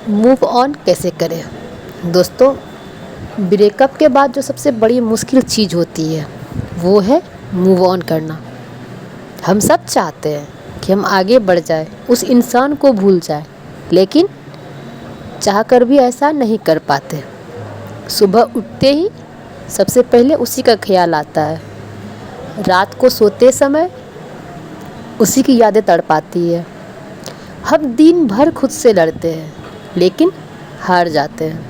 Move on कैसे करें। दोस्तों, ब्रेकअप के बाद जो सबसे बड़ी मुश्किल चीज़ होती है वो है मूव ऑन करना। हम सब चाहते हैं कि हम आगे बढ़ जाए, उस इंसान को भूल जाए, लेकिन चाहकर भी ऐसा नहीं कर पाते। सुबह उठते ही सबसे पहले उसी का ख्याल आता है। रात को सोते समय उसी की यादें तड़पाती है। हम दिन भर खुद से लड़ते हैं लेकिन हार जाते हैं।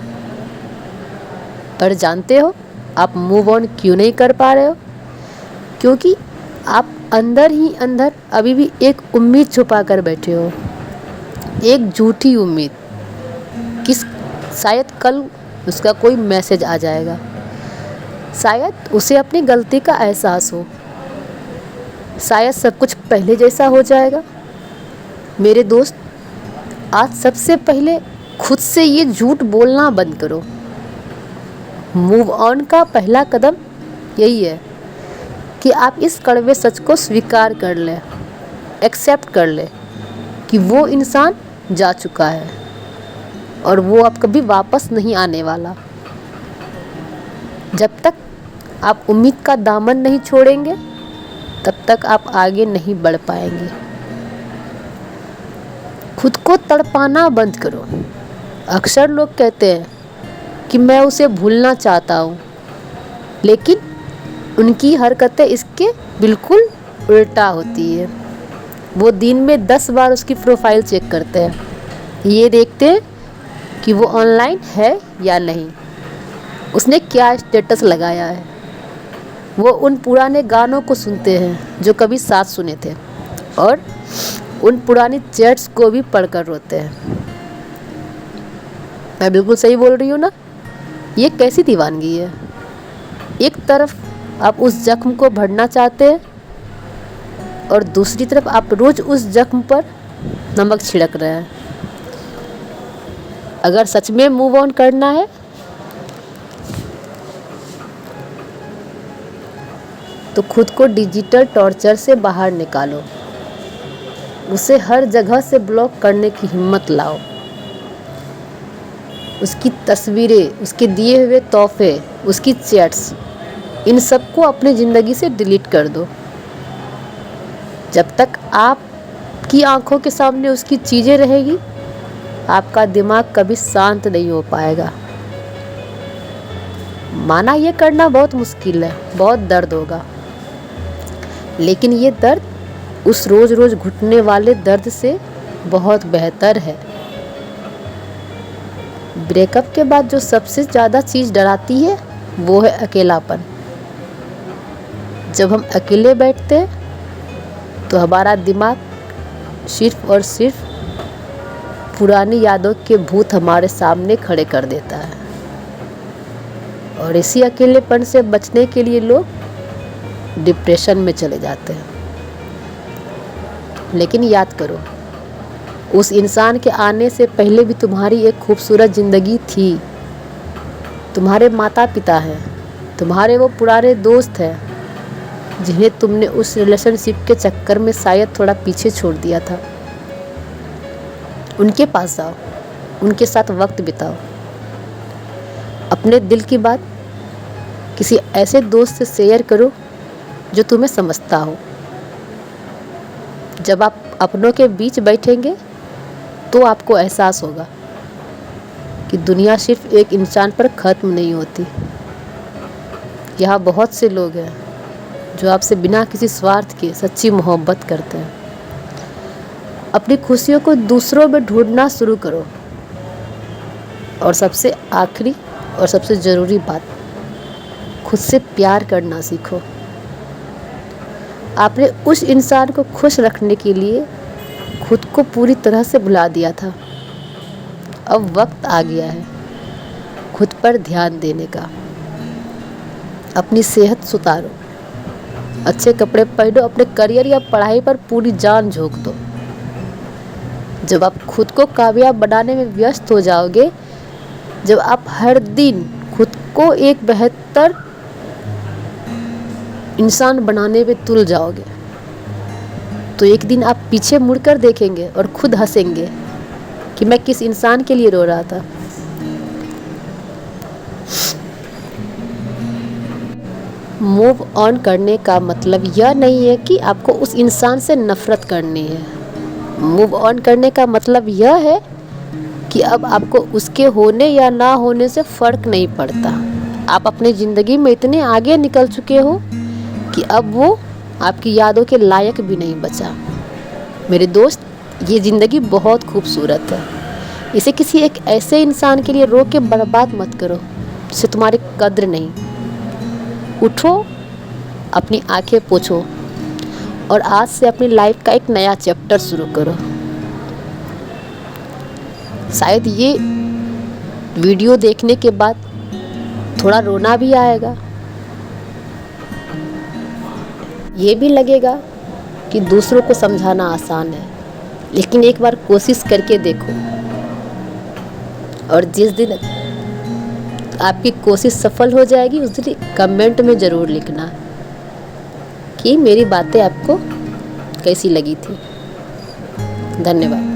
पर जानते हो आप मूव ऑन क्यों नहीं कर पा रहे हो? क्योंकि आप अंदर ही अंदर अभी भी एक उम्मीद छुपा कर बैठे हो। एक झूठी उम्मीद कि शायद कल उसका कोई मैसेज आ जाएगा, शायद उसे अपनी गलती का एहसास हो, शायद सब कुछ पहले जैसा हो जाएगा। मेरे दोस्त, आज सबसे पहले खुद से ये झूठ बोलना बंद करो। मूव ऑन का पहला कदम यही है कि आप इस कड़वे सच को स्वीकार कर लें, एक्सेप्ट कर लें कि वो इंसान जा चुका है और वो अब कभी वापस नहीं आने वाला। जब तक आप उम्मीद का दामन नहीं छोड़ेंगे तब तक आप आगे नहीं बढ़ पाएंगे। खुद को तड़पाना बंद करो। अक्सर लोग कहते हैं कि मैं उसे भूलना चाहता हूँ, लेकिन उनकी हरकतें इसके बिल्कुल उल्टा होती है। वो दिन में 10 बार उसकी प्रोफाइल चेक करते हैं, ये देखते हैं कि वो ऑनलाइन है या नहीं, उसने क्या स्टेटस लगाया है। वो उन पुराने गानों को सुनते हैं जो कभी साथ सुने थे और उन पुरानी चैट्स को भी पढ़कर रोते हैं। मैं बिल्कुल सही बोल रही हूँ ना? ये कैसी दीवानगी है। एक तरफ आप उस जख्म को भरना चाहते हैं और दूसरी तरफ आप रोज उस जख्म पर नमक छिड़क रहे हैं। अगर सच में मूव ऑन करना है तो खुद को डिजिटल टॉर्चर से बाहर निकालो। उसे हर जगह से ब्लॉक करने की हिम्मत लाओ। उसकी तस्वीरें, उसके दिए हुए तोहफे, उसकी चैट्स, इन सबको अपनी ज़िंदगी से डिलीट कर दो। जब तक आपकी आंखों के सामने उसकी चीज़ें रहेगी, आपका दिमाग कभी शांत नहीं हो पाएगा। माना ये करना बहुत मुश्किल है, बहुत दर्द होगा, लेकिन ये दर्द उस रोज़ रोज़ घुटने वाले दर्द से बहुत बेहतर है। ब्रेकअप के बाद जो सबसे ज़्यादा चीज़ डराती है वो है अकेलापन। जब हम अकेले बैठते हैं तो हमारा दिमाग सिर्फ और सिर्फ पुरानी यादों के भूत हमारे सामने खड़े कर देता है। और इसी अकेलेपन से बचने के लिए लोग डिप्रेशन में चले जाते हैं। लेकिन याद करो, उस इंसान के आने से पहले भी तुम्हारी एक खूबसूरत ज़िंदगी थी। तुम्हारे माता पिता हैं, तुम्हारे वो पुराने दोस्त हैं जिन्हें तुमने उस रिलेशनशिप के चक्कर में शायद थोड़ा पीछे छोड़ दिया था। उनके पास जाओ, उनके साथ वक्त बिताओ। अपने दिल की बात किसी ऐसे दोस्त से शेयर करो जो तुम्हें समझता हो। जब आप अपनों के बीच बैठेंगे तो आपको एहसास होगा कि दुनिया सिर्फ एक इंसान पर ख़त्म नहीं होती। यहाँ बहुत से लोग हैं जो आपसे बिना किसी स्वार्थ के सच्ची मोहब्बत करते हैं। अपनी खुशियों को दूसरों में ढूंढना शुरू करो। और सबसे आखिरी और सबसे ज़रूरी बात, खुद से प्यार करना सीखो। आपने उस इंसान को खुश रखने के लिए खुद को पूरी तरह से भुला दिया था। अब वक्त आ गया है खुद पर ध्यान देने का। अपनी सेहत सुधारो, अच्छे कपड़े पहनो, अपने करियर या पढ़ाई पर पूरी जान झोंक दो। जब आप खुद को कामयाब बनाने में व्यस्त हो जाओगे, जब आप हर दिन खुद को एक बेहतर इंसान बनाने में तुल जाओगे, तो एक दिन आप पीछे मुड़कर देखेंगे और खुद हंसेंगे कि मैं किस इंसान के लिए रो रहा था। मूव ऑन करने का मतलब यह नहीं है कि आपको उस इंसान से नफ़रत करनी है। मूव ऑन करने का मतलब यह है कि अब आपको उसके होने या ना होने से फ़र्क नहीं पड़ता। आप अपनी ज़िंदगी में इतने आगे निकल चुके हो कि अब वो आपकी यादों के लायक भी नहीं बचा। मेरे दोस्त, ये ज़िंदगी बहुत खूबसूरत है। इसे किसी एक ऐसे इंसान के लिए रो के बर्बाद मत करो जिसे तुम्हारी कद्र नहीं। उठो, अपनी आंखें पोंछो और आज से अपनी लाइफ का एक नया चैप्टर शुरू करो। शायद ये वीडियो देखने के बाद थोड़ा रोना भी आएगा, ये भी लगेगा कि दूसरों को समझाना आसान है, लेकिन एक बार कोशिश करके देखो। और जिस दिन आपकी कोशिश सफल हो जाएगी उस दिन कमेंट में ज़रूर लिखना कि मेरी बातें आपको कैसी लगी थी। धन्यवाद।